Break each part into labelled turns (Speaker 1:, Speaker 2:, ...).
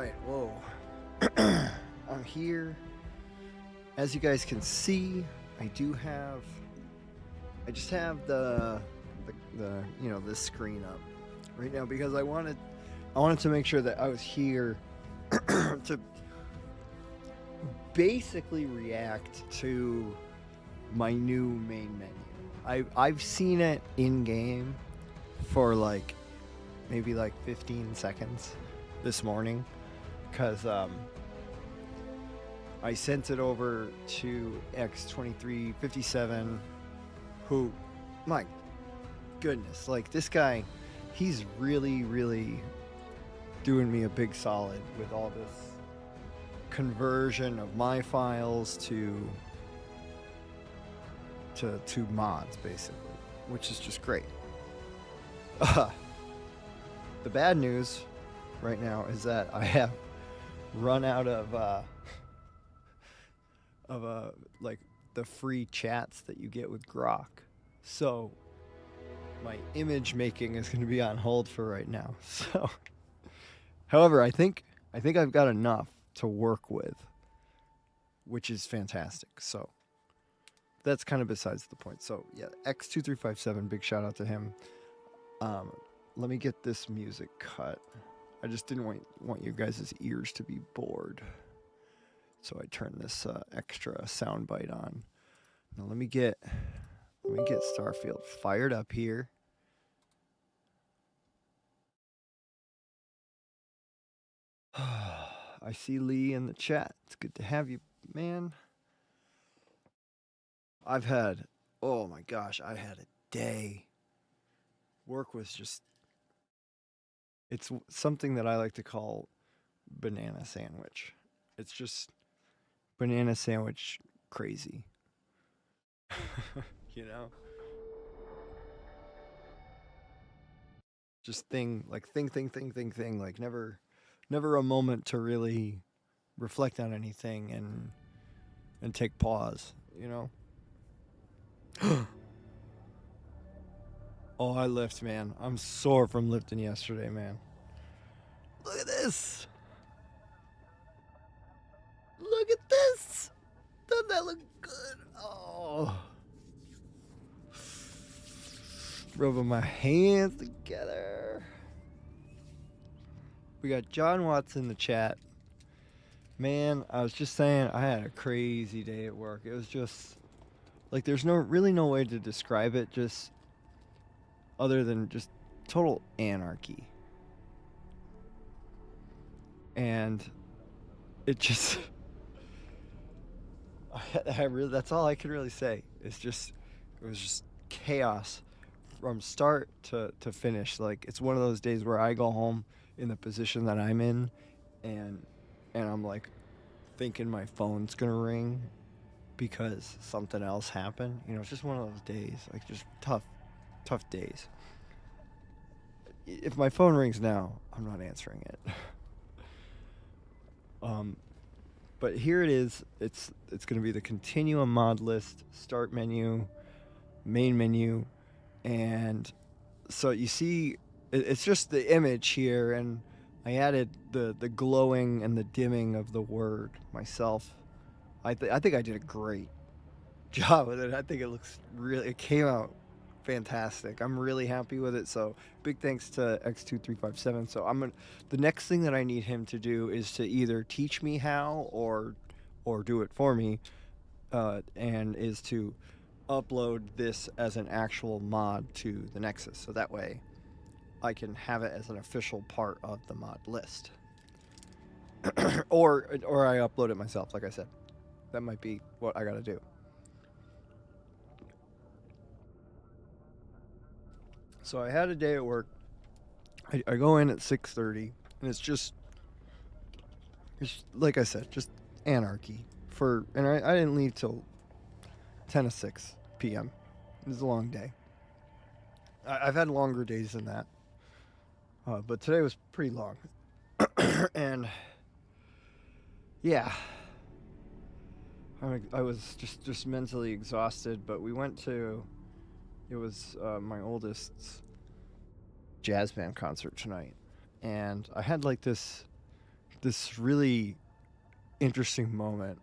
Speaker 1: Alright, whoa. I'm here. As you guys can see, I just have the this screen up right now because I wanted to make sure that I was here to basically react to my new main menu. I've seen it in game for maybe 15 seconds this morning because I sent it over to X2357, who, my goodness, this guy, he's really doing me a big solid with all this conversion of my files to mods, basically, which is just great. The bad news right now is that I have run out of the free chats that you get with Grok, so my image making is going to be on hold for right now. So, however, I think I've got enough to work with, which is fantastic. So that's kind of besides the point. So yeah, X2357, big shout out to him. Let me get this music cut. I just didn't want you guys' ears to be bored. So I turned this extra soundbite on. Now let me get Starfield fired up here. I see Lee in the chat. It's good to have you, man. Oh my gosh, I had a day. Work was just, it's something that I like to call banana sandwich. It's just banana sandwich crazy. You know? Just think, never a moment to really reflect on anything and take pause, you know? Oh, I lift, man. I'm sore from lifting yesterday, man. Look at this. Look at this. Doesn't that look good? Oh. Rubbing my hands together. We got John Watts in the chat. Man, I was just saying I had a crazy day at work. It was just there's really no way to describe it, just other than just total anarchy. And it just that's all I can really say. It was just chaos from start to finish. It's one of those days where I go home in the position that I'm in and I'm thinking my phone's gonna ring because something else happened. It's just one of those days, just tough days. If my phone rings now, I'm not answering it. But here it is. It's going to be the Continuum Modlist start menu, main menu, and so you see it's just the image here, and I added the glowing and the dimming of the word myself. I think I did a great job with it. I think it came out fantastic. I'm really happy with it. So big thanks to X2357. So the next thing that I need him to do is to either teach me how or do it for me, and is to upload this as an actual mod to the Nexus. So that way I can have it as an official part of the mod list. or I upload it myself, like I said. That might be what I gotta do. So I had a day at work. I go in at 6:30, and it's like I said, just anarchy. And I didn't leave till 10 to 6 p.m. It was a long day. I've had longer days than that, but today was pretty long. And yeah, I was just mentally exhausted. But we went to. It was my oldest's jazz band concert tonight, and I had this this really interesting moment.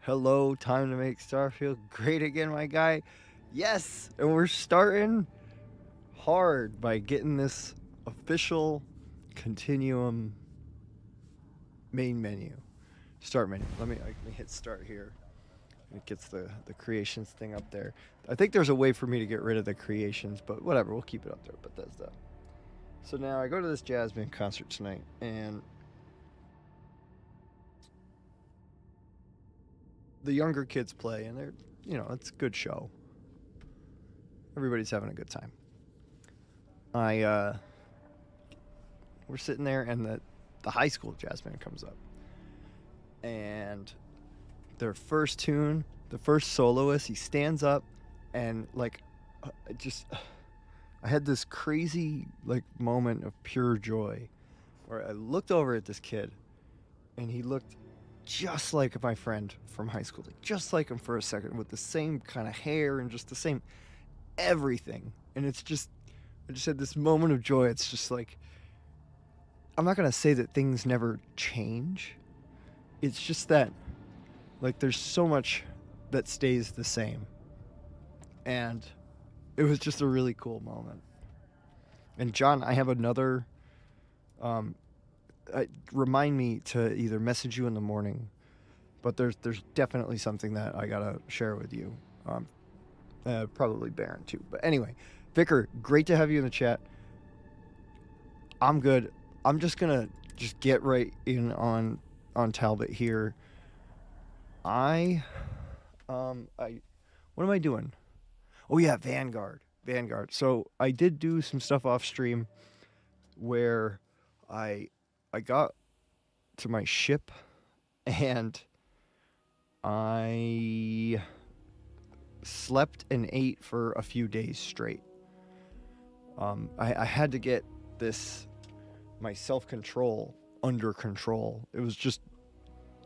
Speaker 1: Hello, time to make Starfield great again, my guy. Yes, and we're starting hard by getting this official Continuum main menu, start menu. Let me hit start here. It gets the creations thing up there. I think there's a way for me to get rid of the creations, but whatever, we'll keep it up there. But that's that. So now I go to this jazz band concert tonight, and the younger kids play, and they're, it's a good show. Everybody's having a good time. We're sitting there, and the high school jazz band comes up, and their first tune, the first soloist, he stands up, and I had this crazy moment of pure joy, where I looked over at this kid, and he looked just like my friend from high school, just like him for a second, with the same kind of hair and just the same everything. And I just had this moment of joy. It's just I'm not gonna say that things never change. It's just that there's so much that stays the same, and it was just a really cool moment. And John, I have another. Remind me to either message you in the morning, but there's definitely something that I gotta share with you. Probably Baron too. But anyway, Vicar, great to have you in the chat. I'm good. I'm just gonna get right in on Talbot here. What am I doing? Oh yeah, Vanguard. So I did do some stuff off stream where I got to my ship, and I slept and ate for a few days straight. I had to get my self-control under control. It was just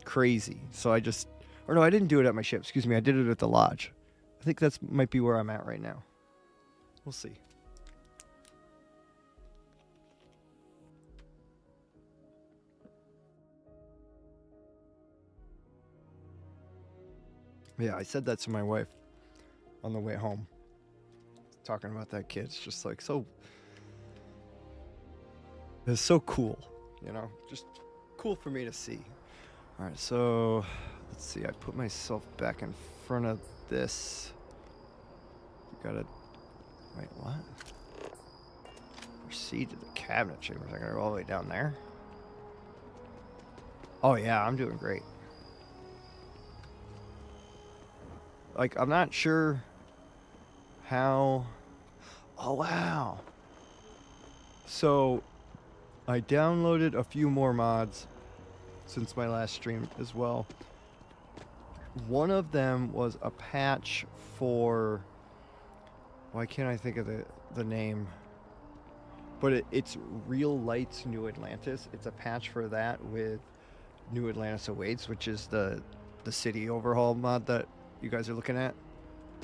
Speaker 1: crazy. So I didn't do it at my ship. Excuse me. I did it at the lodge. I think that's might be where I'm at right now. We'll see. Yeah, I said that to my wife on the way home. Talking about that kid. It's just it's so cool, just cool for me to see. All right, so let's see. I put myself back in front of this. Wait, what? Proceed to the cabinet chambers. I gotta go all the way down there. Oh yeah, I'm doing great. I'm not sure how. Oh wow. So I downloaded a few more mods since my last stream as well. One of them was a patch for, why can't I think of the name? But it's Real Lights New Atlantis. It's a patch for that with New Atlantis Awaits, which is the city overhaul mod that you guys are looking at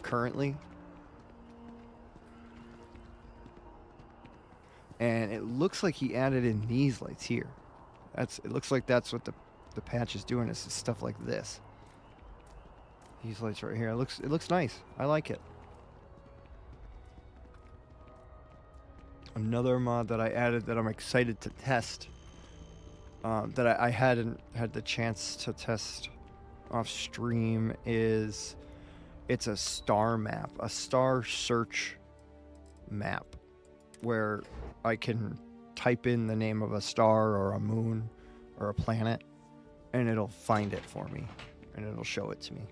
Speaker 1: currently. And it looks like he added in these lights here. It looks like that's what the patch is doing, is stuff like this. These lights right here. It looks nice. I like it. Another mod that I added that I'm excited to test, that I hadn't had the chance to test off stream, it's a star map, a star search map, where I can type in the name of a star or a moon or a planet, and it'll find it for me, and it'll show it to me.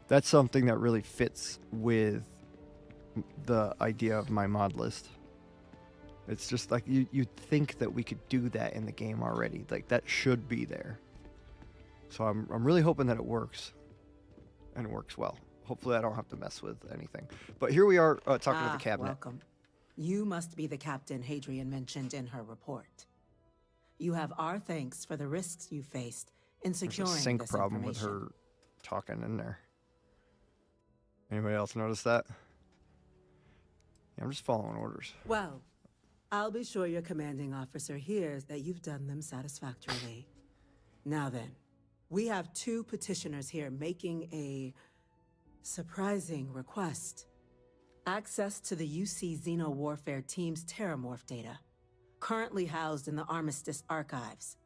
Speaker 1: That's something that really fits with the idea of my mod list. It's just you'd think that we could do that in the game already. That should be there. So I'm really hoping that it works, and it works well. Hopefully I don't have to mess with anything. But here we are talking to the cabinet.
Speaker 2: Welcome. You must be the captain Hadrian mentioned in her report. You have our thanks for the risks you faced in securing
Speaker 1: There's a sync
Speaker 2: this
Speaker 1: problem with her talking in there. Anybody else notice that? Yeah, I'm just following orders.
Speaker 2: Well, I'll be sure your commanding officer hears that you've done them satisfactorily. Now then, we have 2 petitioners here making a surprising request. Access to the UC Xeno Warfare Team's Terramorph data, currently housed in the Armistice archives.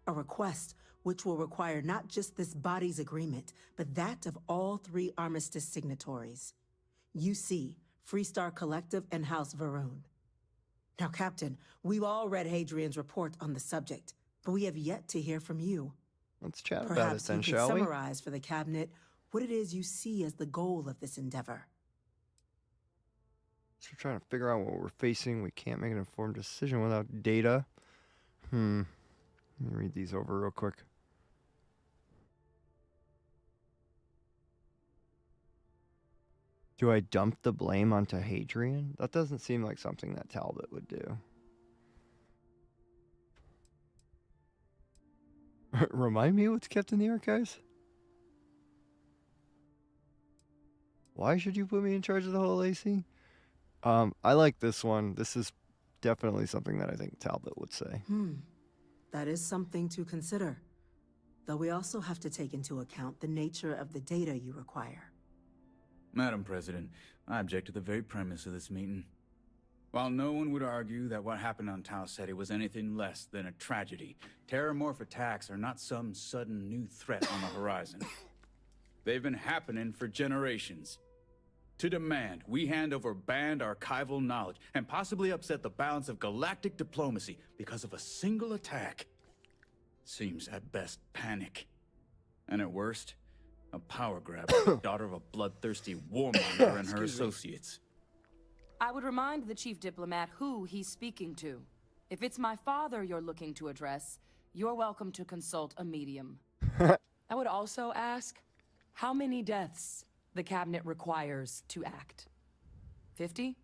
Speaker 2: A request which will require not just this body's agreement, but that of all 3 Armistice signatories. UC, Freestar Collective, and House Varun. Now, Captain, we've all read Hadrian's report on the subject, but we have yet to hear from you.
Speaker 1: Let's chat about it
Speaker 2: Perhaps
Speaker 1: then,
Speaker 2: you could
Speaker 1: shall we?
Speaker 2: summarize for the Cabinet what it is you see as the goal of this endeavor.
Speaker 1: So we're trying to figure out what we're facing. We can't make an informed decision without data. Let me read these over real quick. Do I dump the blame onto Hadrian? That doesn't seem like something that Talbot would do. Remind me what's kept in the archives? Why should you put me in charge of the whole AC? I like this one. This is definitely something that I think Talbot would say.
Speaker 2: That is something to consider. Though we also have to take into account the nature of the data you require.
Speaker 3: Madam President, I object to the very premise of this meeting. While no one would argue that what happened on Tau Ceti was anything less than a tragedy, terramorph attacks are not some sudden new threat on the horizon. They've been happening for generations. To demand we hand over banned archival knowledge and possibly upset the balance of galactic diplomacy because of a single attack seems at best panic. And at worst, a power grab by the daughter of a bloodthirsty warmonger and her associates.
Speaker 4: I would remind the chief diplomat who he's speaking to. If it's my father you're looking to address, you're welcome to consult a medium. I would also ask, how many deaths the cabinet requires to act? 50?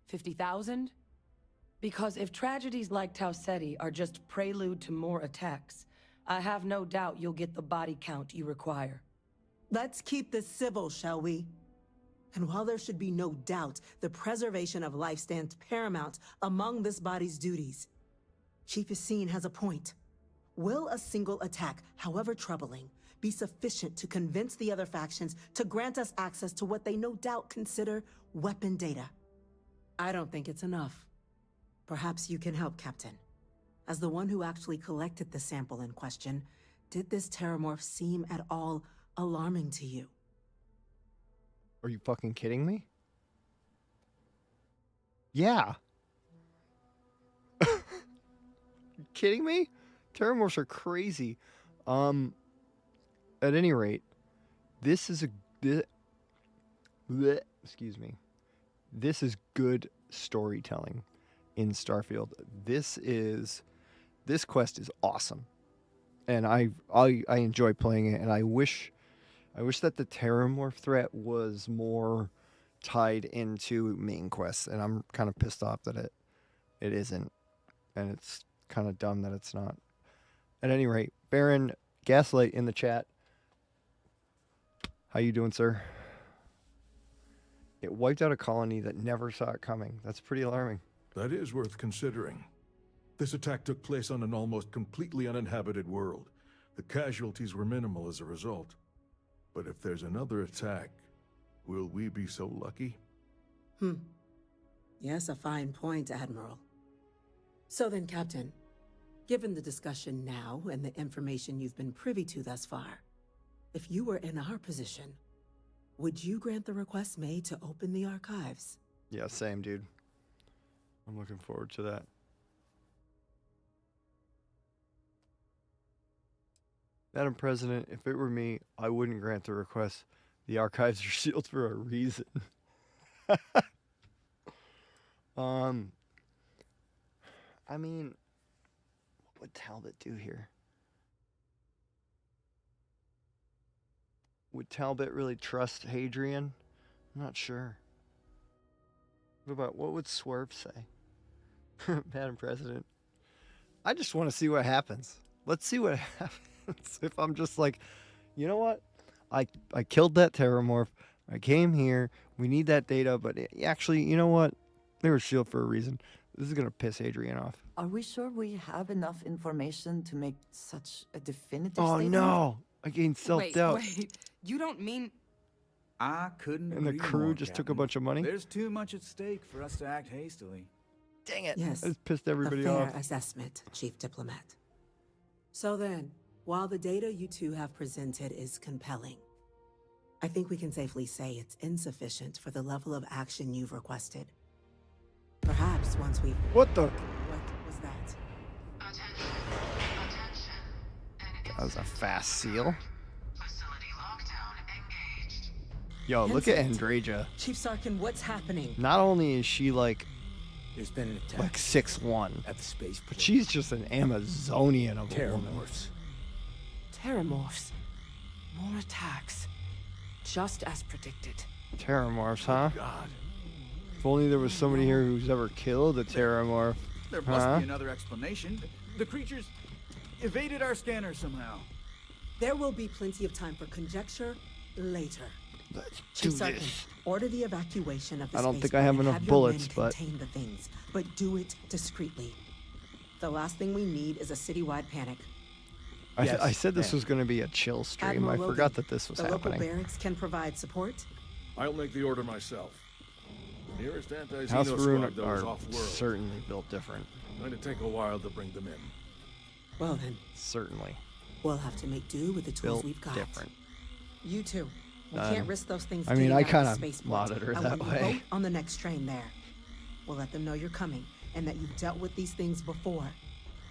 Speaker 4: 50,000? Because if tragedies like Tau Ceti are just prelude to more attacks, I have no doubt you'll get the body count you require.
Speaker 2: Let's keep this civil, shall we? And while there should be no doubt the preservation of life stands paramount among this body's duties, Chief Yassine has a point. Will a single attack, however troubling, be sufficient to convince the other factions to grant us access to what they no doubt consider weapon data? I don't think it's enough. Perhaps you can help, Captain. As the one who actually collected the sample in question, did this terramorph seem at all alarming to you?
Speaker 1: Are you fucking kidding me? Yeah. You kidding me? Terramorphs are crazy. At any rate, this is excuse me. This is good storytelling in Starfield. This quest is awesome. And I enjoy playing it, and I wish that the Terramorph threat was more tied into main quests, and I'm kind of pissed off that it isn't, and it's kind of dumb that it's not. At any rate, Baron Gaslight in the chat. How you doing, sir? It wiped out a colony that never saw it coming. That's pretty alarming.
Speaker 5: That is worth considering. This attack took place on an almost completely uninhabited world. The casualties were minimal as a result. But if there's another attack, will we be so lucky?
Speaker 2: Yes, a fine point, Admiral. So then, Captain, given the discussion now and the information you've been privy to thus far, if you were in our position, would you grant the request made to open the archives?
Speaker 1: Yeah, same, dude. I'm looking forward to that. Madam President, if it were me, I wouldn't grant the request. The archives are sealed for a reason. I mean, what would Talbot do here? Would Talbot really trust Hadrian? I'm not sure. What would Swurv say? Madam President, I just want to see what happens. Let's see what happens. If I'm just like, you know what? I killed that terramorph. I came here. We need that data, but actually, you know what? They were sealed for a reason. This is gonna piss Adrian off.
Speaker 6: Are we sure we have enough information to make such a definitive
Speaker 1: Oh
Speaker 6: statement?
Speaker 1: no! I gained self-doubt.
Speaker 4: Wait. You don't mean...
Speaker 3: I couldn't
Speaker 1: And the
Speaker 3: agree
Speaker 1: crew
Speaker 3: more,
Speaker 1: just took a
Speaker 3: Captain.
Speaker 1: bunch of money?
Speaker 3: There's too much at stake for us to act hastily.
Speaker 1: Dang it!
Speaker 2: Yes,
Speaker 1: I just pissed everybody
Speaker 2: a fair
Speaker 1: off.
Speaker 2: assessment, Chief Diplomat. So then, while the data you two have presented is compelling, I think we can safely say it's insufficient for the level of action you've requested. Perhaps once we've...
Speaker 1: What the?
Speaker 2: What was that?
Speaker 7: Attention.
Speaker 1: That was a fast seal.
Speaker 7: Facility lockdown engaged.
Speaker 1: Yo, look at
Speaker 2: Vincent.
Speaker 1: Andreja.
Speaker 2: Chief Sarkin, what's happening?
Speaker 1: Not only is she like
Speaker 8: There's been an attack
Speaker 1: 6'1",
Speaker 8: at the Spaceport.
Speaker 1: but she's just an Amazonian of a
Speaker 8: Terror
Speaker 1: woman.
Speaker 8: morphs.
Speaker 9: Terramorphs. More attacks. Just as predicted.
Speaker 1: Terramorphs, huh?
Speaker 5: God.
Speaker 1: If only there was somebody here who's ever killed a Terramorph.
Speaker 3: There must
Speaker 1: Huh?
Speaker 3: be another explanation. The creatures evaded our scanner somehow.
Speaker 2: There will be plenty of time for conjecture later.
Speaker 1: Let's do
Speaker 2: Chief Sarkin,
Speaker 1: this.
Speaker 2: order the evacuation of the
Speaker 1: I don't think
Speaker 2: spaceport
Speaker 1: I have
Speaker 2: and
Speaker 1: enough
Speaker 2: your
Speaker 1: bullets,
Speaker 2: men
Speaker 1: but-
Speaker 2: contain the things, but do it discreetly. The last thing we need is a citywide panic.
Speaker 8: Yes,
Speaker 1: I said this
Speaker 8: ma'am.
Speaker 1: was going to be a chill stream.
Speaker 2: Admiral
Speaker 1: I
Speaker 2: Logan,
Speaker 1: forgot that this was
Speaker 2: the local
Speaker 1: happening.
Speaker 2: barracks can provide support.
Speaker 5: I'll make the order myself. The nearest anti-Xeno
Speaker 1: House
Speaker 5: squad,
Speaker 1: Varun
Speaker 5: though, is
Speaker 1: are
Speaker 5: off-world.
Speaker 1: certainly built different.
Speaker 5: Going to take a while to bring them in.
Speaker 2: Well then,
Speaker 1: Certainly
Speaker 2: we'll have to make do with the tools
Speaker 1: built
Speaker 2: we've got.
Speaker 1: different.
Speaker 2: You too. We
Speaker 1: Done.
Speaker 2: can't risk those things.
Speaker 1: I mean,
Speaker 2: getting
Speaker 1: I
Speaker 2: out of
Speaker 1: kinda
Speaker 2: the spaceport.
Speaker 1: lauded her
Speaker 2: And
Speaker 1: that
Speaker 2: when you
Speaker 1: way.
Speaker 2: vote on the next train there, we'll let them know you're coming and that you've dealt with these things before.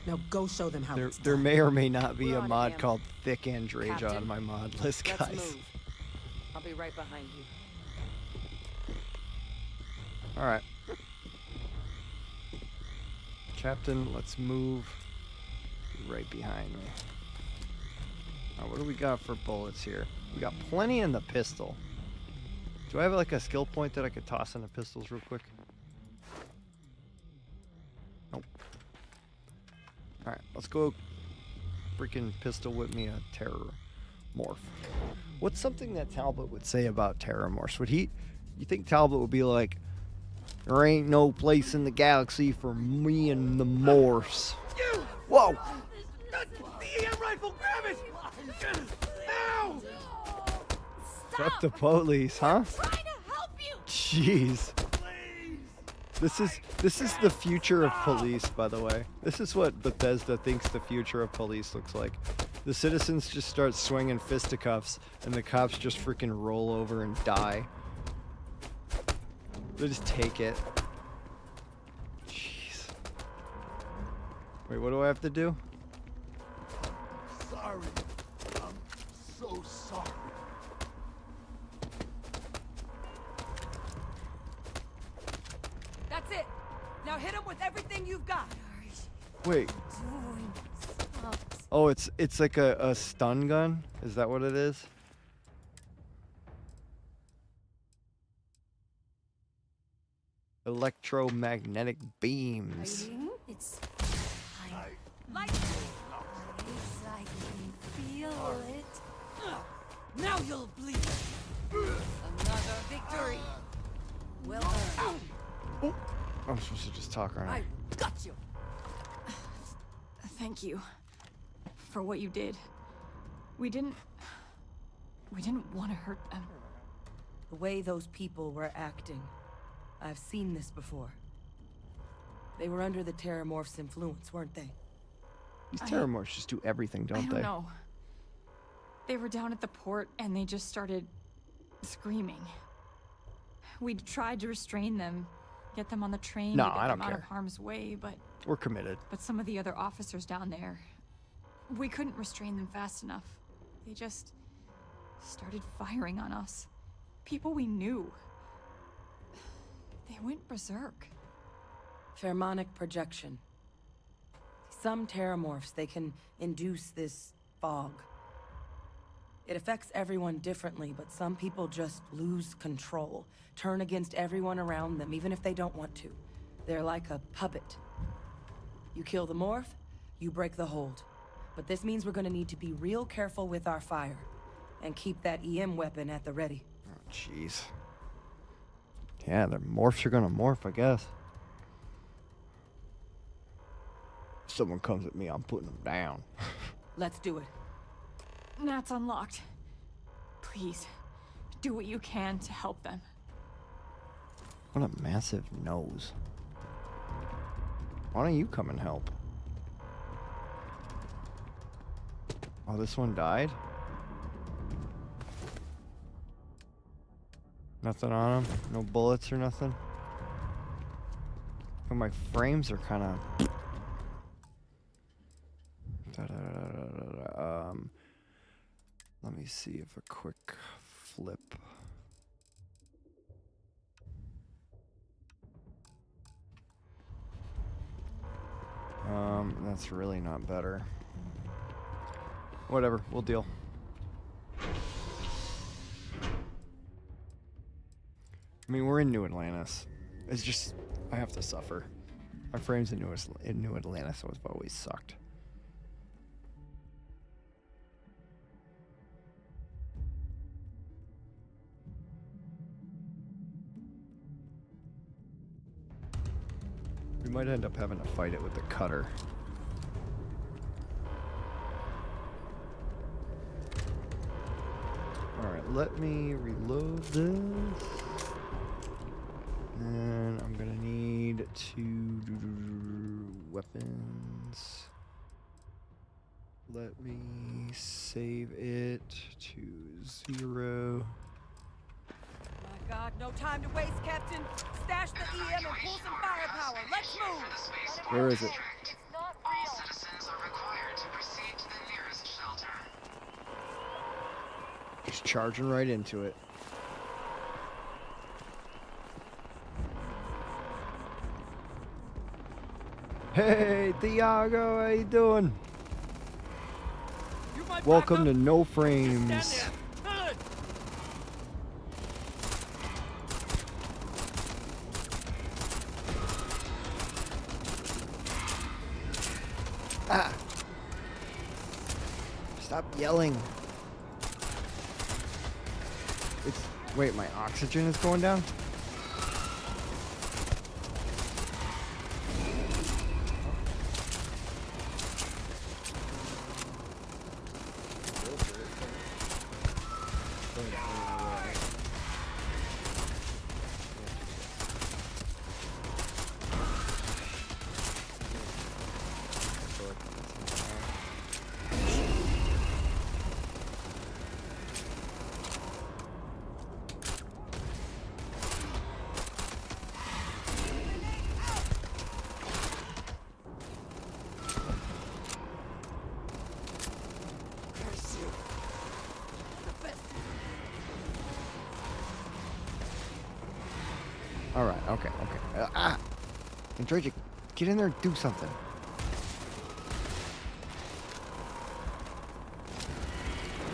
Speaker 2: Now go show them how
Speaker 1: There,
Speaker 2: it's
Speaker 1: there
Speaker 2: done.
Speaker 1: may or may not be
Speaker 4: We're
Speaker 1: a
Speaker 4: on it,
Speaker 1: mod
Speaker 4: ma'am.
Speaker 1: called Thick Andreja
Speaker 4: Captain,
Speaker 1: on my mod list,
Speaker 4: Let's
Speaker 1: guys.
Speaker 4: move. I'll be right behind you.
Speaker 1: All right. Captain, let's move right behind me. Now, what do we got for bullets here? We got plenty in the pistol. Do I have like a skill point that I could toss into pistols real quick? Nope. All right, let's go freaking pistol whip me a terror morph. What's something that Talbot would say about terror morphs? Would he, you think Talbot would be like, there ain't no place in the galaxy for me and the morphs? Whoa!
Speaker 8: The EM rifle, grab it! Now!
Speaker 1: Fuck the police, huh?
Speaker 9: Trying to help you!
Speaker 1: Jeez. This is the future of police, by the way. This is what Bethesda thinks the future of police looks like. The citizens just start swinging fisticuffs, and the cops just freaking roll over and die. They just take it. Jeez. Wait, what do I have to do?
Speaker 5: Sorry. I'm so sorry.
Speaker 9: That's it! Now hit him with everything you've got!
Speaker 1: Wait. Oh, it's like a stun gun? Is that what it is? Electromagnetic beams.
Speaker 10: It's
Speaker 9: Light!
Speaker 10: I can feel it.
Speaker 9: Now you'll bleed! Another victory! Well done.
Speaker 1: I'm supposed to just talk, aren't I?
Speaker 9: I got you!
Speaker 11: Thank you for what you did. We didn't want to hurt them.
Speaker 4: The way those people were acting, I've seen this before. They were under the Terramorph's influence, weren't they?
Speaker 1: These Terramorphs just do everything,
Speaker 11: I
Speaker 1: don't
Speaker 11: don't
Speaker 1: they?
Speaker 11: know. They were down at the port and they just started screaming. We tried to restrain them, get them on the train
Speaker 1: No,
Speaker 11: to get
Speaker 1: I
Speaker 11: them
Speaker 1: don't
Speaker 11: out
Speaker 1: care.
Speaker 11: of harm's way, but
Speaker 1: We're committed.
Speaker 11: some of the other officers down there, we couldn't restrain them fast enough. They just started firing on us. People we knew. They went berserk.
Speaker 4: Pheromonic projection. Some Terramorphs, they can induce this fog. It affects everyone differently, but some people just lose control, turn against everyone around them, even if they don't want to. They're like a puppet. You kill the morph, you break the hold. But this means we're gonna need to be real careful with our fire, and keep that EM weapon at the ready.
Speaker 1: Oh, jeez. Yeah, the morphs are gonna morph, I guess. someone comes at me, I'm putting them down.
Speaker 4: Let's do it.
Speaker 11: Nat's unlocked. Please, do what you can to help them.
Speaker 1: What a massive nose. Why don't you come and help? Oh, this one died? Nothing on him? No bullets or nothing? But my frames are kind of... let me see if a quick flip... that's really not better. Whatever, we'll deal. I mean, we're in New Atlantis. It's just, I have to suffer. My frames in New Atlantis have always sucked. We might end up having to fight it with the cutter. Alright, let me reload this. And I'm gonna need to weapons. Let me save it to 0.
Speaker 9: My God, no time to waste, Captain. Stash the EM and pull some firepower. Let's move.
Speaker 1: Where is it?
Speaker 7: All citizens are required to proceed to the nearest shelter.
Speaker 1: Just charging right into it. Hey, Thiago, how you doing? Welcome to No Frames. Ah! Stop yelling. It's... Wait, my oxygen is going down? Alright, okay. Andrej, get in there and do something.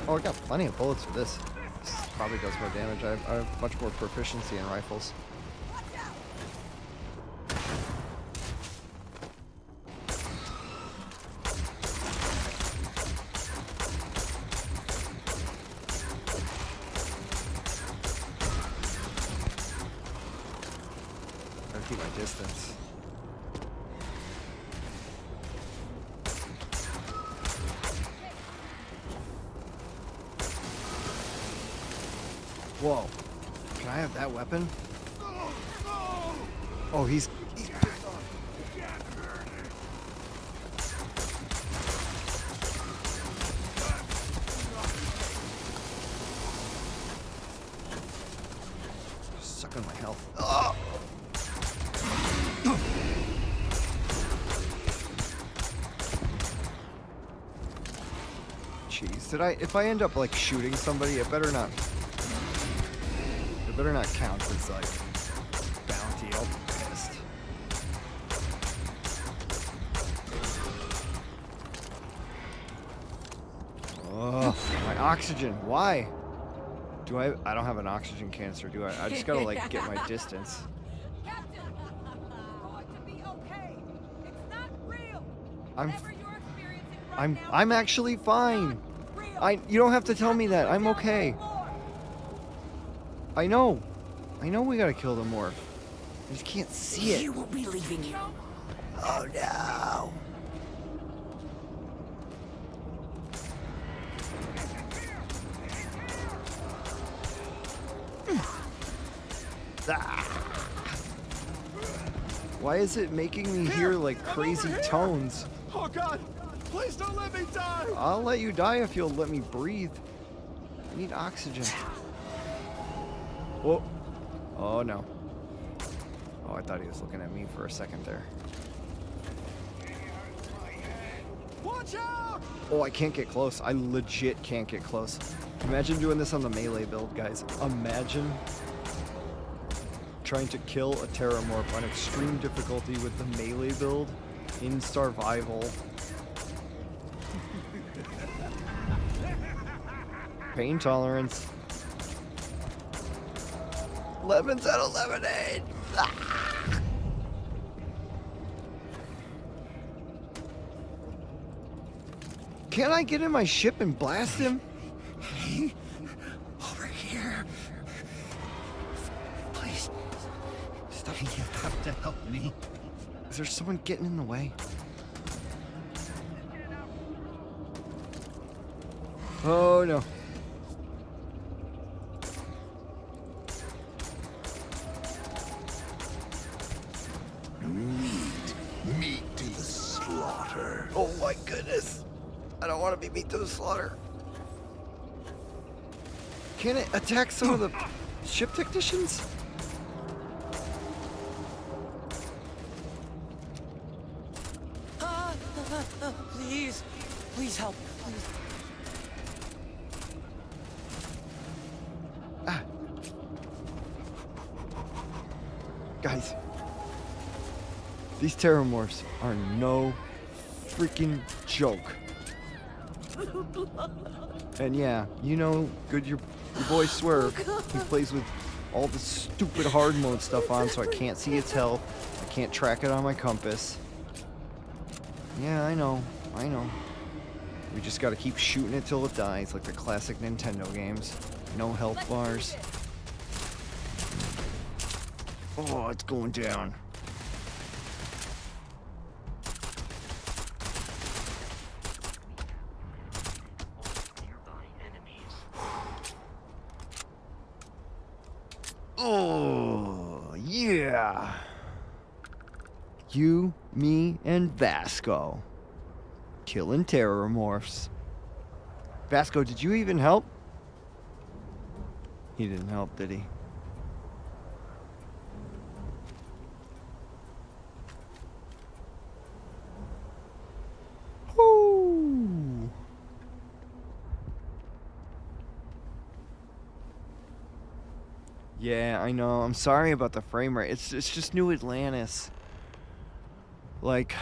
Speaker 1: Oh, I got plenty of bullets for this. This probably does more damage. I have much more proficiency in rifles. Gotta keep my distance. Whoa. Can I have that weapon? Oh, he's pissed off. Sucking my health. Oh! Jeez, if I end up like shooting somebody, it better not count as like bounty. I'll be pissed. Oh, my oxygen. Why? I don't have an oxygen canister, do I? I just gotta like get my distance.
Speaker 9: Captain, it's going to be okay. It's not real.
Speaker 1: I'm
Speaker 9: Whatever you're experiencing right now,
Speaker 1: I'm actually fine.
Speaker 9: real.
Speaker 1: You don't have to tell me that. I'm okay. I know we gotta kill the morph. I just can't see it.
Speaker 9: You won't be leaving here.
Speaker 1: Oh no. Ah. Why is it making me hear like crazy tones?
Speaker 5: Oh God! Please don't let me die!
Speaker 1: I'll let you die if you'll let me breathe. I need oxygen. Whoa. Oh no. Oh, I thought he was looking at me for a second there.
Speaker 5: Watch out!
Speaker 1: Oh, I can't get close. I legit can't get close. Imagine doing this on the melee build, guys. Imagine trying to kill a Terramorph on extreme difficulty with the melee build in Starfival. Pain tolerance. Lemons out of lemonade. Ah! Can I get in my ship and blast him?
Speaker 8: Hey, over here. Please. Stop. You have to help me.
Speaker 1: Is there someone getting in the way? Oh no.
Speaker 8: Meat to the slaughter.
Speaker 1: Oh my goodness. I don't want to be meat to the slaughter. Can it attack some of the ship technicians?
Speaker 8: Please. Please help. Please.
Speaker 1: Ah. Guys. These Terramorphs are no freaking joke. And yeah, you know, your boy Swurv, he plays with all the stupid hard mode stuff on, so I can't see its health. I can't track it on my compass. Yeah, I know. We just gotta keep shooting it till it dies, like the classic Nintendo games. No health bars. Oh, it's going down. Oh, yeah. You, me, and Vasco. Killing Terramorphs. Vasco, did you even help? He didn't help, did he? Woo! Yeah, I know. I'm sorry about the frame rate. It's just New Atlantis. Like,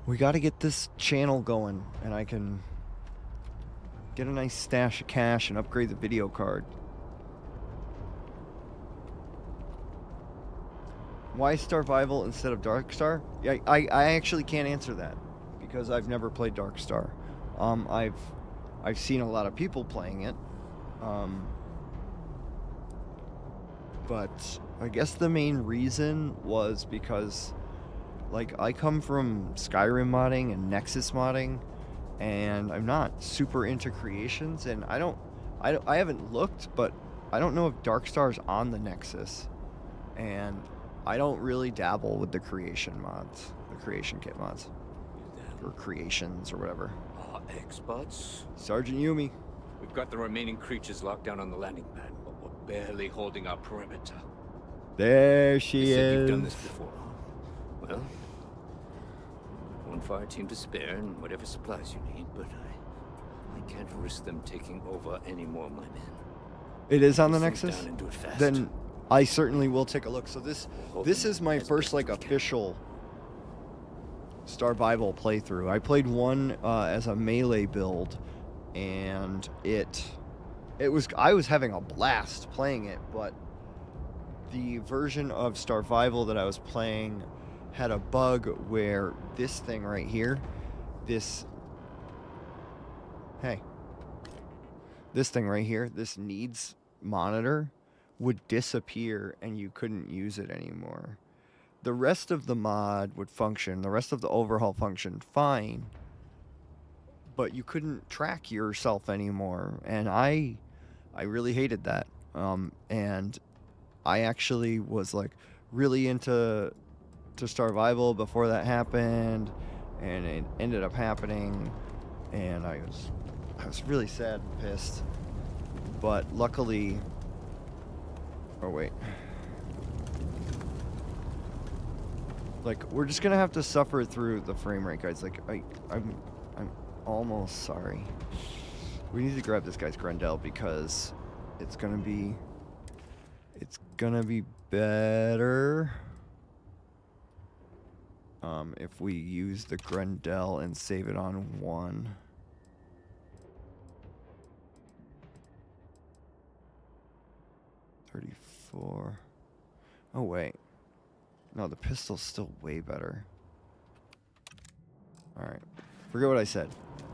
Speaker 1: we got to get this channel going, and I can get a nice stash of cash and upgrade the video card. Why Starfival instead of Darkstar? Yeah, I actually can't answer that because I've never played Darkstar. I've seen a lot of people playing it. But I guess the main reason was because, like, I come from Skyrim modding and Nexus modding, and I'm not super into creations, and I haven't looked, but I don't know if Darkstar's on the Nexus, and I don't really dabble with the creation mods, the creation kit mods, or creations or whatever.
Speaker 12: Experts?
Speaker 1: Sergeant Yumi.
Speaker 12: We've got the remaining creatures locked down on the landing pad, but we're barely holding our perimeter.
Speaker 1: There she
Speaker 12: You said
Speaker 1: is.
Speaker 12: you've done this before, huh? Well, one fire team to spare and whatever supplies you need, but I can't risk them taking over any more of my men.
Speaker 1: It is on the
Speaker 12: Get things
Speaker 1: Nexus?
Speaker 12: done and do it fast.
Speaker 1: Then I certainly will take a look. So this is my first like official Starfival playthrough. I played one as a melee build, and I was having a blast playing it, but the version of Starfival that I was playing had a bug where this thing right here, this thing right here, this needs monitor, would disappear and you couldn't use it anymore. The rest of the mod would function, the rest of the overhaul functioned fine, but you couldn't track yourself anymore. And I I really hated that. And I actually was like really into Starvival before that happened, and it ended up happening, and I was really sad and pissed. But luckily, oh wait, like we're just gonna have to suffer through the frame rate, guys. Like I'm almost sorry. We need to grab this guy's Grendel because it's gonna be better if we use the Grendel and save it on 1. $34. Oh wait, no, the pistol's still way better. All right, forget what I said.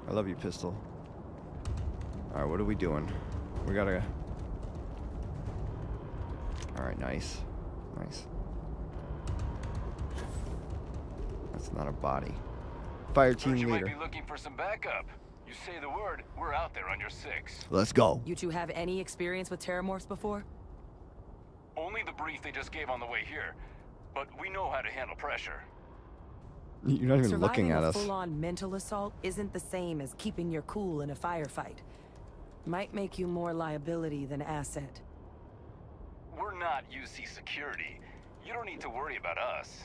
Speaker 1: I love you, pistol. All right, what are we doing? We gotta. All right, nice. That's not a body. Fire team leader.
Speaker 13: You might be looking for some backup. You say the word, we're out there on your 6.
Speaker 1: Let's go.
Speaker 4: You two have any experience with terramorphs before?
Speaker 13: Only the brief they just gave on the way here, but we know how to handle pressure.
Speaker 1: You're not even looking at us.
Speaker 4: Surviving a full-on mental assault isn't the same as keeping your cool in a firefight. Might make you more liability than asset.
Speaker 13: We're not UC security. You don't need to worry about us.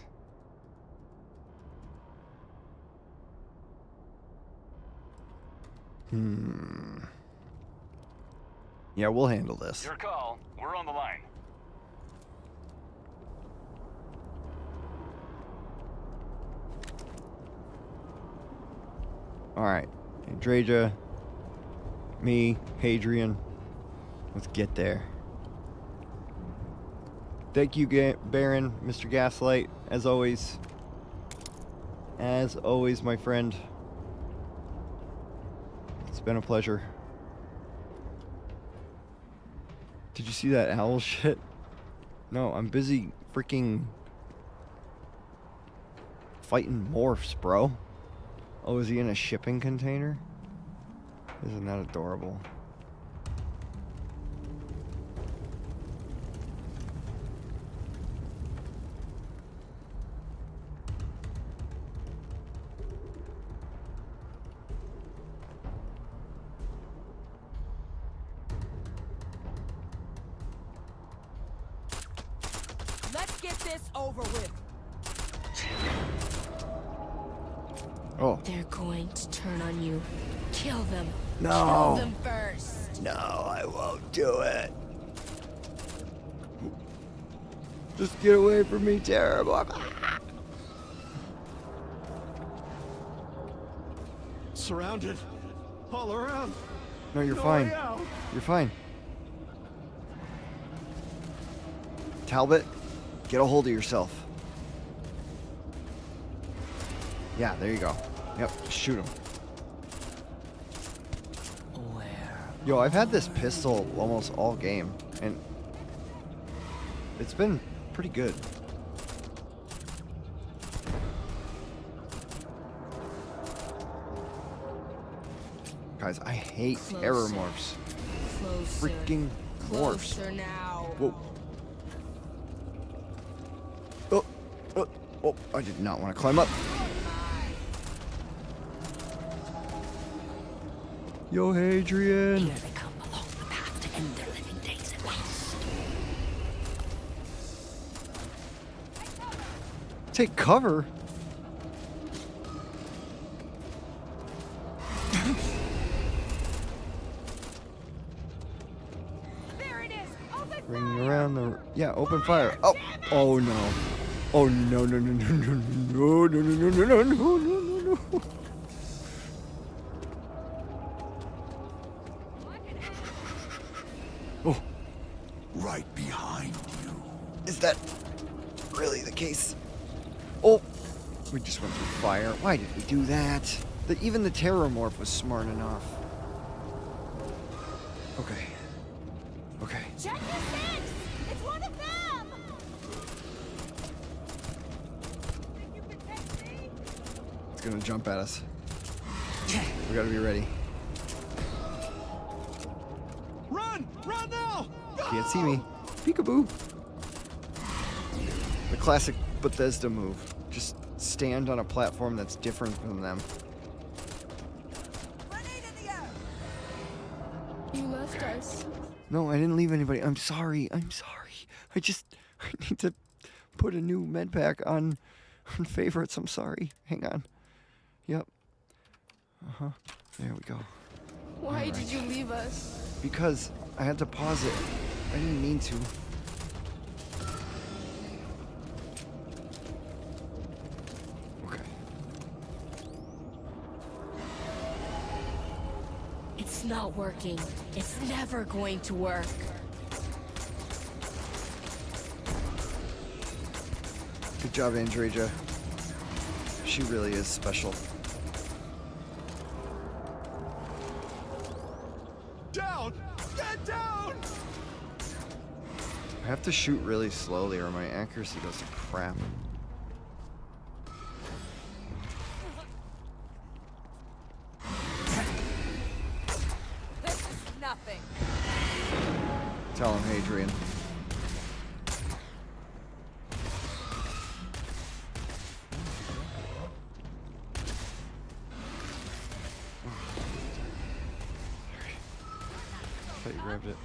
Speaker 1: Yeah, we'll handle this.
Speaker 13: Your call. We're on the line.
Speaker 1: All right, Andreja, me, Hadrian. Let's get there. Thank you, Baron, Mr. Gaslight, as always. As always, my friend. It's been a pleasure. Did you see that owl shit? No, I'm busy freaking fighting morphs, bro. Oh, is he in a shipping container? Isn't that adorable?
Speaker 9: Let's get this over with.
Speaker 1: Oh.
Speaker 10: They're going to turn on you. Kill them.
Speaker 1: No.
Speaker 10: Kill them first.
Speaker 1: No, I won't do it. Just get away from me, terrible.
Speaker 8: Surrounded. All around.
Speaker 1: No, you're
Speaker 8: No
Speaker 1: fine.
Speaker 8: way out.
Speaker 1: You're fine. Talbot, get a hold of yourself. Yeah, there you go. Yep, shoot him. Yo, I've had this pistol almost all game, and it's been pretty good. Guys, I hate error morphs. Freaking morphs.
Speaker 10: Closer now.
Speaker 1: Whoa. Oh, I did not want to climb up. Yo, Hadrian.
Speaker 10: Here they come along the path to end their living days at last.
Speaker 1: Take cover?
Speaker 9: There it is. Open
Speaker 1: Ring around the... Yeah, open fire. Oh, oh no. Oh no, no, no, no, no, no, no, no, no, no, no, no, no, no. Oh.
Speaker 8: Right behind you.
Speaker 1: Is that really the case? Oh, we just went through fire. Why did we do that? Even the Terramorph was smart enough. Okay. Okay.
Speaker 9: Check your six! It's one of them! Think you can take me?
Speaker 1: It's gonna jump at us. We gotta be ready.
Speaker 8: Run! Run!
Speaker 1: Can't see me. Peekaboo. The classic Bethesda move. Just stand on a platform that's different from them.
Speaker 10: You left us.
Speaker 1: No, I didn't leave anybody. I'm sorry. I need to put a new med pack on favorites. I'm sorry. Hang on. Yep. Uh-huh. There we go.
Speaker 10: Why did you leave us?
Speaker 1: Because I had to pause it. I didn't mean to. Okay.
Speaker 10: It's not working. It's never going to work.
Speaker 1: Good job, Andreja. She really is special.
Speaker 5: Down! Get down!
Speaker 1: I have to shoot really slowly or my accuracy goes to crap.
Speaker 9: This is nothing.
Speaker 1: Tell him, Hadrian. I thought you grabbed it.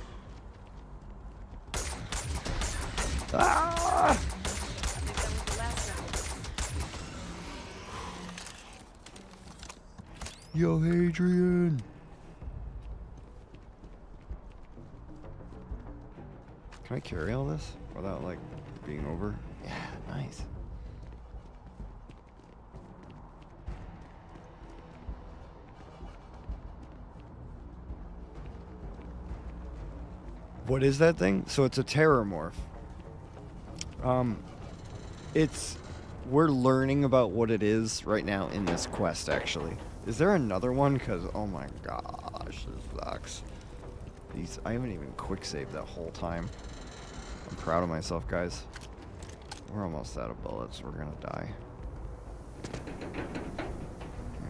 Speaker 1: Ah! Yo, Hadrian. Can I carry all this without, like, being over? Yeah, nice. What is that thing? So it's a terrormorph. We're learning about what it is right now in this quest, actually. Is there another one? Because, oh my gosh, this sucks. I haven't even quick saved that whole time. I'm proud of myself, guys. We're almost out of bullets. We're gonna die.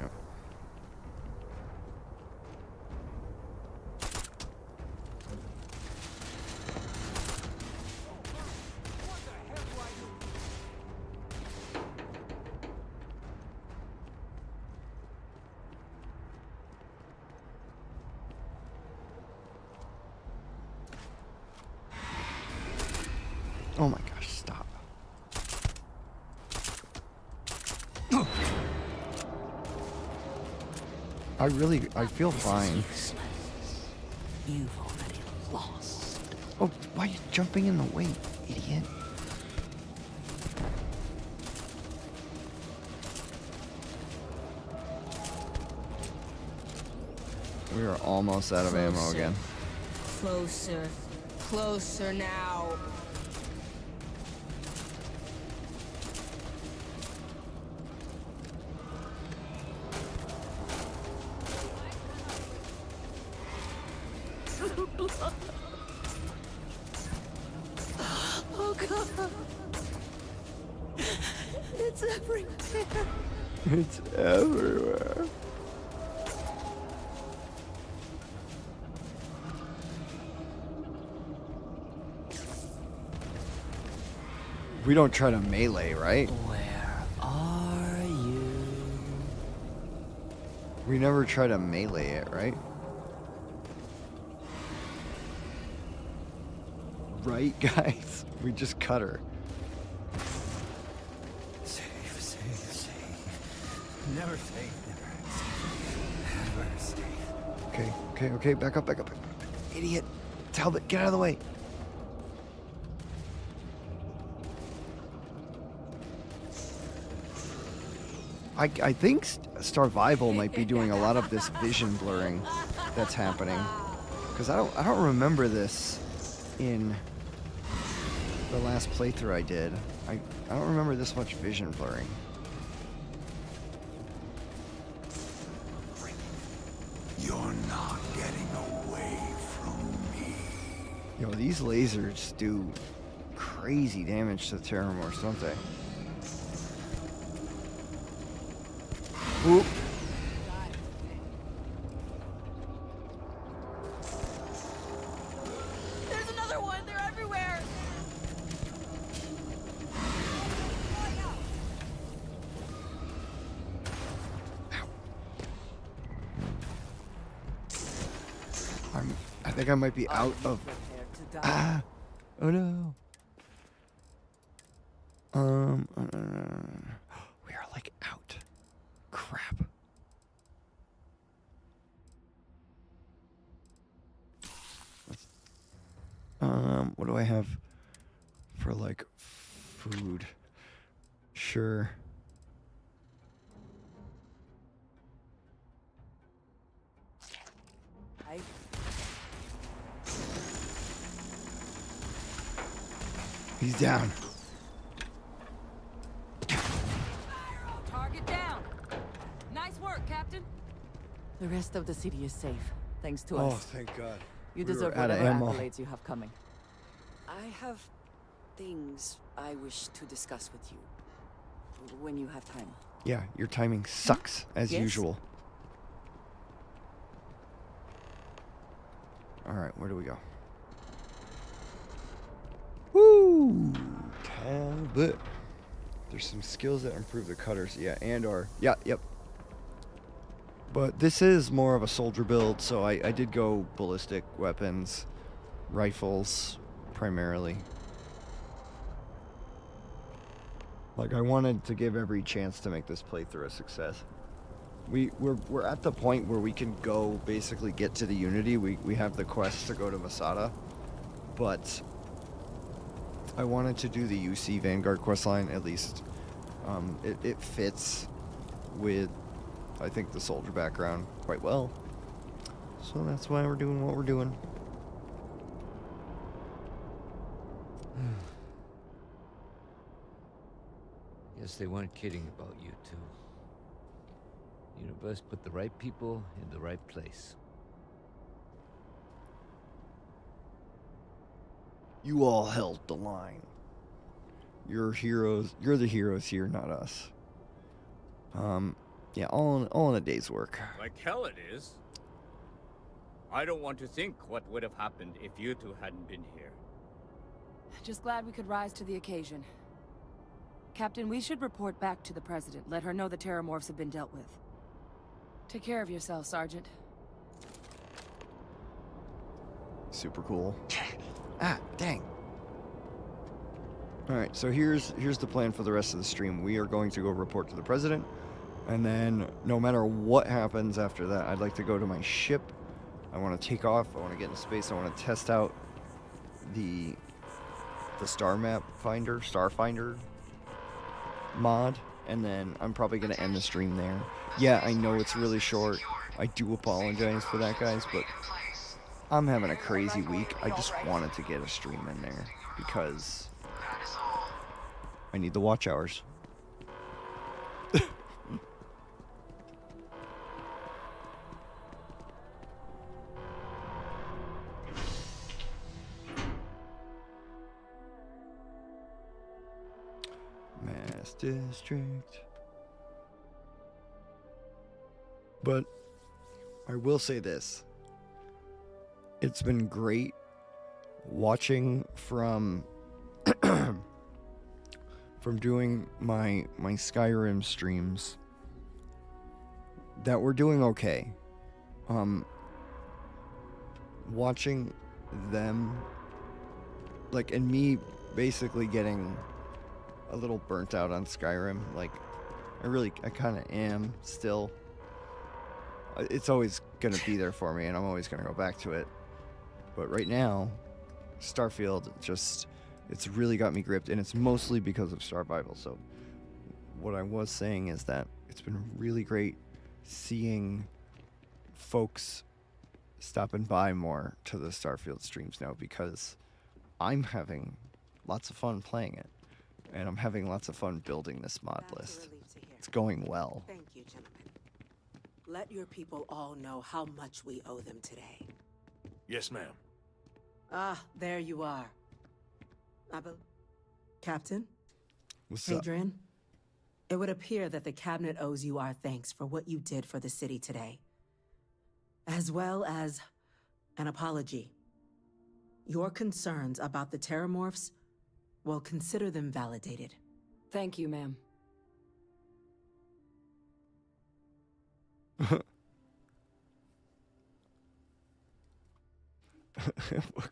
Speaker 1: Yep. Oh my gosh, stop. I feel fine.
Speaker 10: You've already lost.
Speaker 1: Oh, why are you jumping in the way, idiot? We are almost out of ammo again.
Speaker 10: Closer. Closer now. Oh god. It's everywhere.
Speaker 1: It's everywhere. We don't try to melee, right?
Speaker 10: Where are you?
Speaker 1: We never try to melee it, right? Right, guys? We just cut her.
Speaker 8: Save, save, save. Never save, never save.
Speaker 1: Okay, back up. Idiot. Talbot, get out of the way. I think Starvival might be doing a lot of this vision blurring that's happening. Because I don't remember this in the last playthrough I did. I don't remember this much vision blurring.
Speaker 8: You're not getting away from me.
Speaker 1: Yo, these lasers do crazy damage to Terramorphs, don't they? Oop.
Speaker 10: There's another one.
Speaker 1: think I might be
Speaker 6: Are
Speaker 1: out
Speaker 6: you
Speaker 1: of.
Speaker 6: prepared to die?
Speaker 1: Ah! Oh no. We are like out. Crap. What do I have for like food? Sure. He's down.
Speaker 4: Target down. Nice work, Captain.
Speaker 6: The rest of the city is safe, thanks to
Speaker 1: Oh,
Speaker 6: us.
Speaker 1: thank God.
Speaker 6: You
Speaker 1: We were
Speaker 6: deserve
Speaker 1: out of
Speaker 6: whatever
Speaker 1: ammo.
Speaker 6: accolades you have coming.
Speaker 10: I have things I wish to discuss with you. When you have time.
Speaker 1: Yeah, your timing sucks as
Speaker 6: Yes?
Speaker 1: usual. All right, where do we go? Woo! Talbot. There's some skills that improve the cutters. Yeah, and our... Yeah, yep. But this is more of a soldier build, so I did go ballistic weapons, rifles, primarily. Like, I wanted to give every chance to make this playthrough a success. We're at the point where we can go basically get to the Unity. We have the quest to go to Masada, but I wanted to do the UC Vanguard questline at least. It fits with, I think, the soldier background quite well. So that's why we're doing what we're doing.
Speaker 12: Guess they weren't kidding about you two. Universe put the right people in the right place.
Speaker 1: You all held the line. You're heroes. You're the heroes here, not us. Yeah, all in a day's work.
Speaker 14: Like hell it is. I don't want to think what would have happened if you two hadn't been here.
Speaker 4: Just glad we could rise to the occasion. Captain, we should report back to the President. Let her know the Terramorphs have been dealt with. Take care of yourself, Sergeant.
Speaker 1: Super cool. Ah, dang. Alright, so here's the plan for the rest of the stream. We are going to go report to the President, and then no matter what happens after that, I'd like to go to my ship. I want to take off, I want to get into space, I want to test out the star map finder, Starfinder mod, and then I'm probably going to end the stream there. Yeah, I know it's really short. I do apologize for that, guys, but I'm having a crazy week. I just wanted to get a stream in there because I need the watch hours. Mass District. But I will say this. It's been great watching from doing my Skyrim streams that we're doing okay. Watching them, like, and me basically getting a little burnt out on Skyrim. Like, I kind of am still. It's always going to be there for me, and I'm always going to go back to it. But right now, Starfield it's really got me gripped, and it's mostly because of Starvival. So what I was saying is that it's been really great seeing folks stopping by more to the Starfield streams now, because I'm having lots of fun playing it, and I'm having lots of fun building this mod list. It's going well.
Speaker 2: Thank you, gentlemen. Let your people all know how much we owe them today.
Speaker 5: Yes, ma'am.
Speaker 2: Ah, there you are. Captain?
Speaker 1: What's up?
Speaker 2: Adrian? It would appear that the Cabinet owes you our thanks for what you did for the city today, as well as an apology. Your concerns about the Terramorphs, well, consider them validated.
Speaker 4: Thank you, ma'am.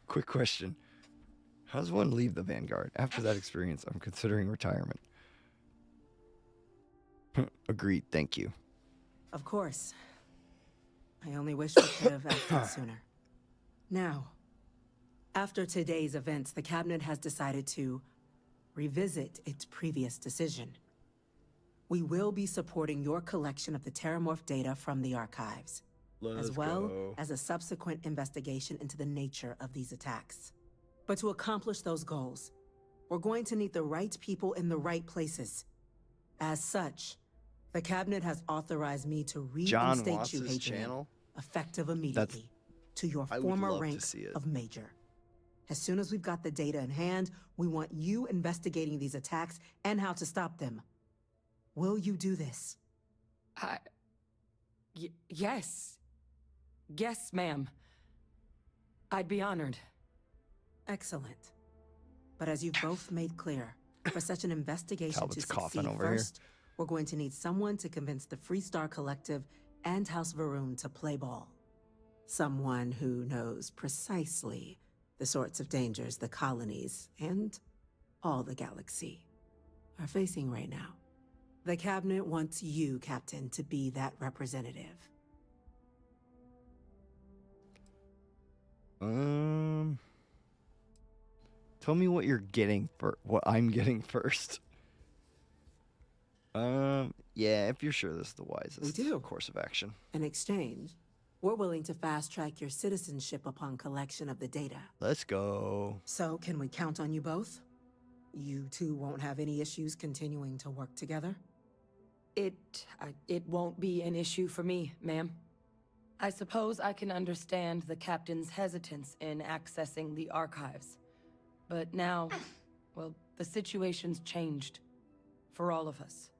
Speaker 1: Quick question. How does one leave the Vanguard? After that experience, I'm considering retirement. Agreed, thank you.
Speaker 2: Of course. I only wish we could have acted sooner. Now, after today's events, the Cabinet has decided to revisit its previous decision. We will be supporting your collection of the Terramorph data from the archives, as well as a subsequent investigation into the nature of these attacks. But to accomplish those goals, we're going to need the right people in the right places. As such, the Cabinet has authorized me to reinstate you, Hadrian, effective immediately, to your former rank of Major. As soon as we've got the data in hand, we want you investigating these attacks and how to stop them. Will you do this?
Speaker 4: Yes. Yes, ma'am. I'd be honored.
Speaker 2: Excellent. But as you've both made clear, for such an investigation to succeed
Speaker 1: over
Speaker 2: first, we're going to need someone to convince the Freestar Collective and House Varun to play ball. Someone who knows precisely the sorts of dangers the colonies and all the galaxy are facing right now. The Cabinet wants you, Captain, to be that representative.
Speaker 1: Tell me what you're getting for what I'm getting first. Yeah, if you're sure this is the wisest course of action.
Speaker 2: In exchange, we're willing to fast-track your citizenship upon collection of the data.
Speaker 1: Let's go.
Speaker 2: So, can we count on you both? You two won't have any issues continuing to work together?
Speaker 4: It won't be an issue for me, ma'am. I suppose I can understand the captain's hesitance in accessing the archives. But now, well, the situation's changed. For all of us.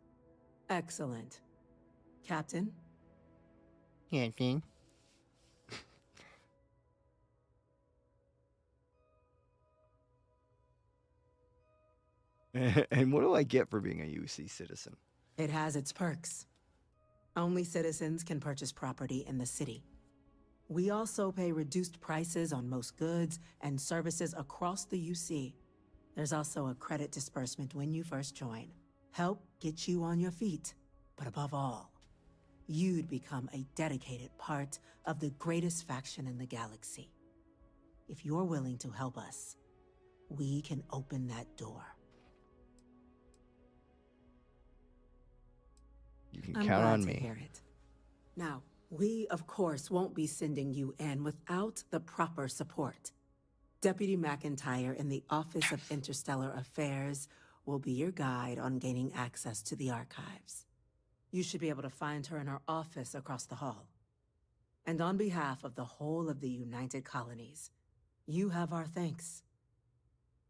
Speaker 2: Excellent. Captain?
Speaker 1: Captain. And what do I get for being a UC citizen?
Speaker 2: It has its perks. Only citizens can purchase property in the city. We also pay reduced prices on most goods and services across the UC. There's also a credit disbursement when you first join. Help get you on your feet. But above all, you'd become a dedicated part of the greatest faction in the galaxy. If you're willing to help us, we can open that door.
Speaker 1: You can count on me.
Speaker 2: Hear it. Now, we, of course, won't be sending you in without the proper support. Deputy McIntyre in the Office of Interstellar Affairs will be your guide on gaining access to the archives. You should be able to find her in her office across the hall. And on behalf of the whole of the United Colonies, you have our thanks.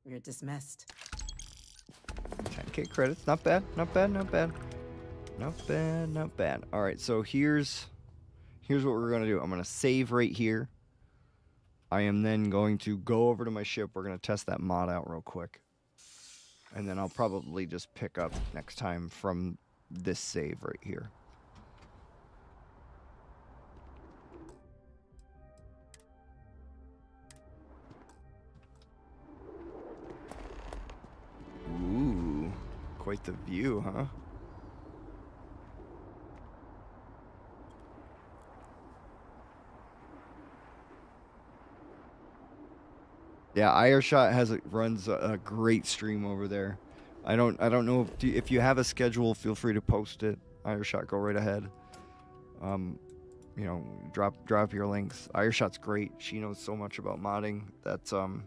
Speaker 2: You're dismissed.
Speaker 1: 10K credits. Not bad. Not bad. Not bad. Not bad. Not bad. All right. So here's what we're going to do. I'm going to save right here. I am then going to go over to my ship. We're going to test that mod out real quick. And then I'll probably just pick up next time from this save right here. Ooh, quite the view, huh? Yeah, Ireshot runs a great stream over there. I don't know if you have a schedule, feel free to post it. Ireshot, go right ahead. You know, drop your links. Ireshot's great. She knows so much about modding. That's I'm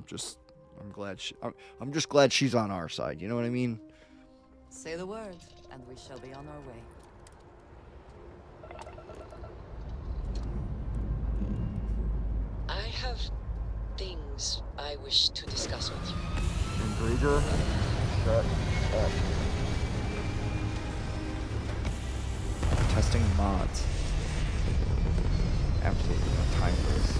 Speaker 1: just glad she's on our side. You know what I mean?
Speaker 10: Say the word, and we shall be on our way. I have things I wish to discuss with you.
Speaker 1: Breeder, shut up. Testing mods. Absolutely no time for this.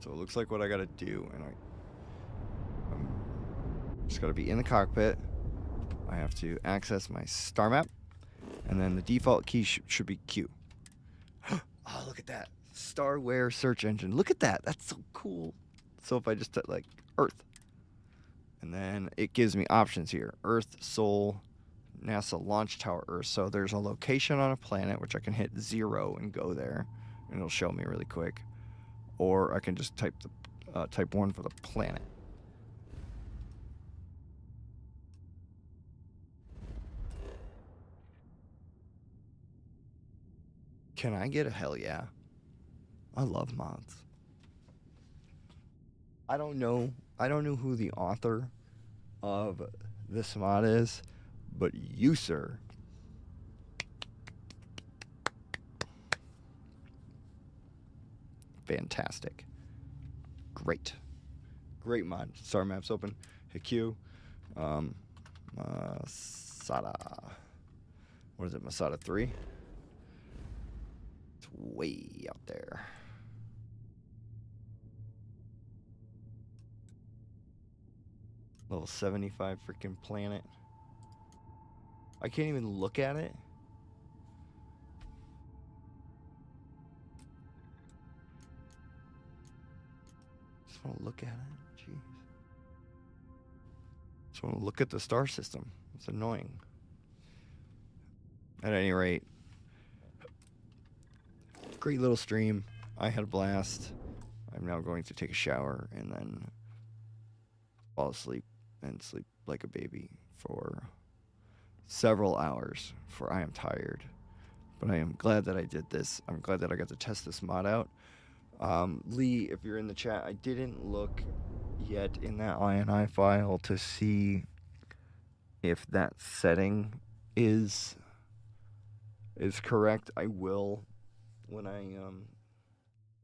Speaker 1: So it looks like what I gotta do, and I'm Just got to be in the cockpit. I have to access my star map, and then the default key should be Q. Oh, look at that. Starware search engine. Look at that. That's so cool. So if I just put like Earth, and then it gives me options here. Earth, Sol, NASA Launch Tower, Earth. So there's a location on a planet, which I can hit 0 and go there, and it'll show me really quick. Or I can just type 1 for the planet. Can I get a hell yeah? I love mods. I don't know who the author of this mod is, but you, sir, fantastic. Great mod. Star maps open. Hit Q. Masada. What is it? Masada 3. It's way out there. Level 75 freaking planet. I can't even look at it. Just want to look at it. Jeez. Just want to look at the star system. It's annoying. At any rate, great little stream. I had a blast. I'm now going to take a shower and then fall asleep and sleep like a baby for several hours, for I am tired. But I am glad that I did this. I'm glad that I got to test this mod out. Lee, if you're in the chat, I didn't look yet in that INI file to see if that setting is correct. I will when I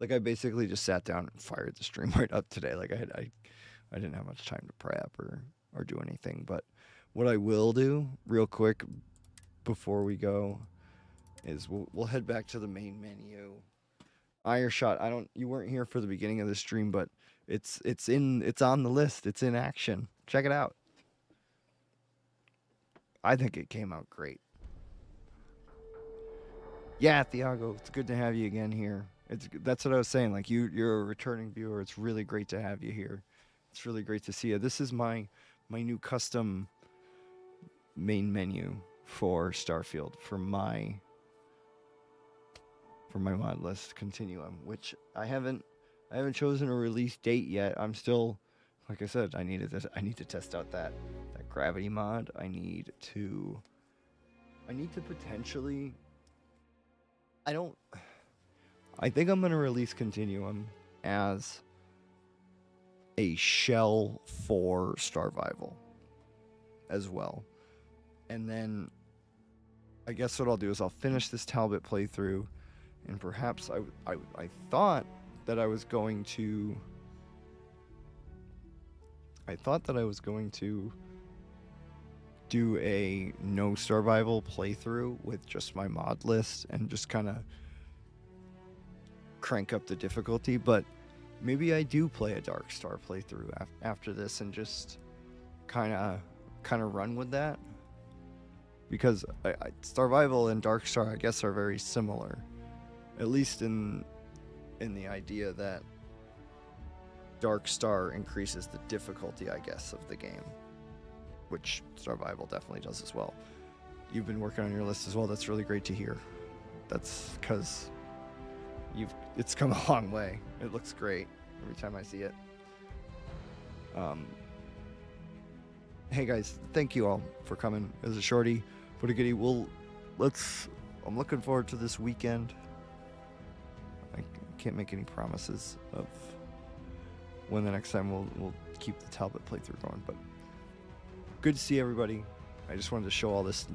Speaker 1: I basically just sat down and fired the stream right up today. Like I didn't have much time to prep or do anything. But what I will do real quick before we go is we'll head back to the main menu. Airshot, you weren't here for the beginning of the stream, but it's on the list. It's in action. Check it out. I think it came out great. Yeah, Thiago, it's good to have you again here. That's what I was saying. Like you're a returning viewer. It's really great to have you here. It's really great to see you. This is my new custom main menu for Starfield for my mod list Continuum, which I haven't chosen a release date yet. I'm still, like I said, I need to test out that gravity mod. I need to potentially. I think I'm gonna release Continuum as a shell for Starvival as well. And then I guess what I'll do is I'll finish this Talbot playthrough, and perhaps I thought that I was going to do a no Starvival playthrough with just my mod list and just kind of crank up the difficulty, but maybe I do play a Dark Star playthrough after this and just kind of run with that, because Starvival and Dark Star, I guess, are very similar, at least in the idea that Dark Star increases the difficulty, I guess, of the game, which Starvival definitely does as well. You've been working on your list as well. That's really great to hear. That's because it's come a long way. It looks great every time I see it. Hey guys, thank you all for coming. It was a shorty, but a goodie. I'm looking forward to this weekend. I can't make any promises of when the next time we'll keep the Talbot playthrough going, but good to see everybody. I just wanted to show all this